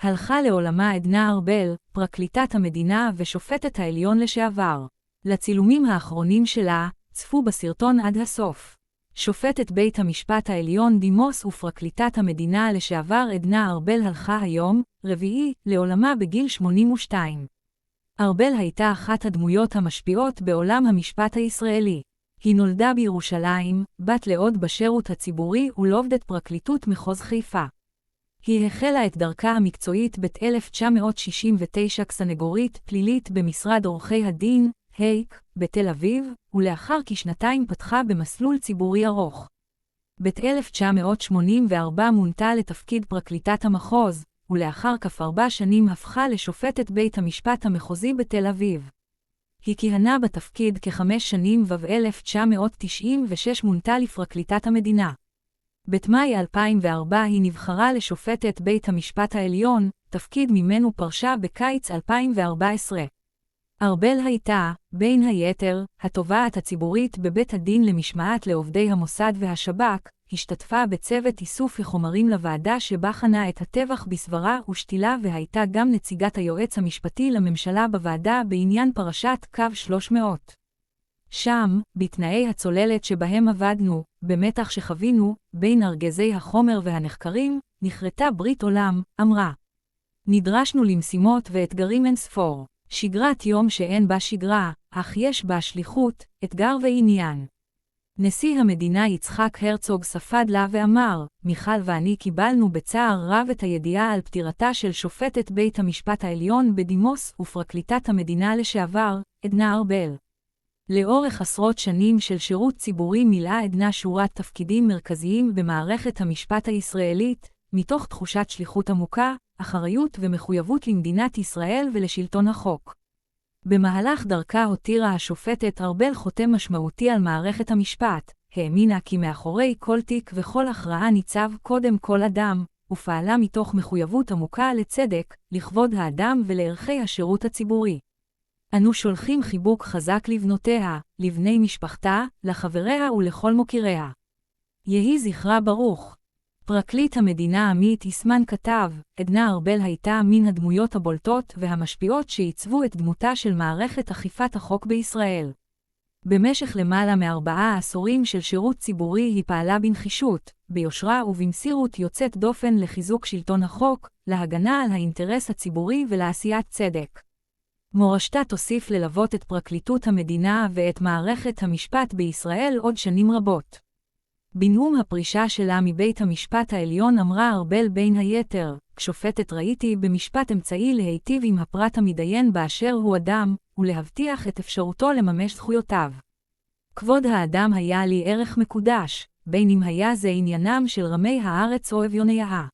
הלכה לעולמה עדנה ארבל, פרקליטת המדינה ושופטת העליון לשעבר. לצילומים האחרונים שלה, צפו בסרטון עד הסוף. שופטת בית המשפט העליון דימוס ופרקליטת המדינה לשעבר עדנה ארבל הלכה היום, רביעי, לעולמה בגיל 82. ארבל הייתה אחת הדמויות המשפיעות בעולם המשפט הישראלי. היא נולדה בירושלים, בת לעוד בשירות הציבורי ולעובדת פרקליטות מחוז חיפה. היא החלה את דרכה המקצועית ב-1969 כסנגורית פלילית במשרד עורכי הדין, הייק, בתל אביב, ולאחר כשנתיים פתחה במסלול ציבורי ארוך. ב-1984 מונתה לתפקיד פרקליטת המחוז, ולאחר כ4 שנים הפכה לשופטת בית המשפט המחוזי בתל אביב. היא כיהנה בתפקיד כ5 שנים וב-1996 מונתה לפרקליטת המדינה. במאי 2004 היא נבחרה לשופטת בית המשפט העליון, תפקיד ממנו פרשה בקיץ 2014. ארבל הייתה, בין היתר, התובעת הציבורית בבית הדין למשמעת לעובדי המוסד והשב"כ, השתתפה בצוות איסוף החומרים לוועדה שבחנה את הטבח בסברה ושתילה והייתה גם נציגת היועץ המשפטי לממשלה בוועדה בעניין פרשת קו 300. שם, בתנאי הצוללת שבהם עבדנו, במתח שחווינו, בין ארגזי החומר והנחקרים, נחרטה ברית עולם, אמרה. נדרשנו למשימות ואתגרים אין ספור. שגרת יום שאין בה שגרה, אך יש בה שליחות, אתגר ועניין. נשיא המדינה יצחק הרצוג ספד לה ואמר, מיכל ואני קיבלנו בצער רב את הידיעה על פטירתה של שופטת בית המשפט העליון בדימוס ופרקליטת המדינה לשעבר, עדנה ארבל. לאורך עשרות שנים של שירות ציבורי מילאה עדנה שורת תפקידים מרכזיים במערכת המשפט הישראלית, מתוך תחושת שליחות עמוקה, אחריות ומחויבות למדינת ישראל ולשלטון החוק. במהלך דרכה הותירה השופטת ארבל חותם משמעותי על מערכת המשפט, האמינה כי מאחורי כל תיק וכל הכרעה ניצב קודם כל אדם, ופעלה מתוך מחויבות עמוקה לצדק, לכבוד האדם ולערכי השירות הציבורי. אנו שולחים חיבוק חזק לבנותיה, לבני משפחתה, לחבריה ולכל מוקיריה. יהי זכרה ברוך. פרקליט המדינה עמית יסמן כתב, עדנה ארבל הייתה מן הדמויות הבולטות והמשפיעות שעיצבו את דמותה של מערכת אכיפת החוק בישראל. במשך למעלה מ4 עשורים של שירות ציבורי היא פעלה בנחישות, ביושרה ובמסירות יוצאת דופן לחיזוק שלטון החוק, להגנה על האינטרס הציבורי ולעשיית צדק. מורשתה תוסיף ללוות את פרקליטות המדינה ואת מערכת המשפט בישראל עוד שנים רבות. בנאום הפרישה שלה מבית המשפט העליון אמרה ארבל בין היתר, כשופטת ראיתי במשפט אמצעי להיטיב עם הפרט המתדיין באשר הוא אדם, ולהבטיח את אפשרותו לממש זכויותיו. כבוד האדם היה לי ערך מקודש, בין אם היה זה עניינם של רמי הארץ או אביוניה.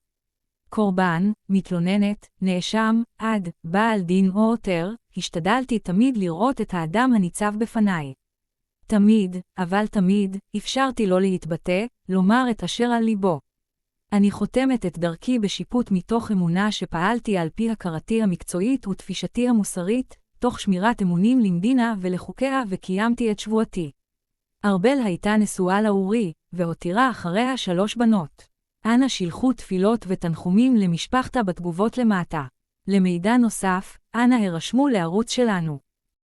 קורבן, מתלוננת, נאשם, עד, בעל דין או עותר, השתדלתי תמיד לראות את האדם הניצב בפניי. תמיד, אבל תמיד, אפשרתי לו להתבטא, לומר את אשר על ליבו. אני חותמת את דרכי בשיפוט מתוך אמונה שפעלתי על פי הכרתי המקצועית ותפישתי המוסרית, תוך שמירת אמונים למדינה ולחוקיה וקיימתי את שבועתי. ארבל הייתה נשואה לאורי, והותירה אחריה 3 בנות. אנא שילחו תפילות ותנחומים למשפחתה בתגובות למטה. למידע נוסף, אנא הרשמו לערוץ שלנו.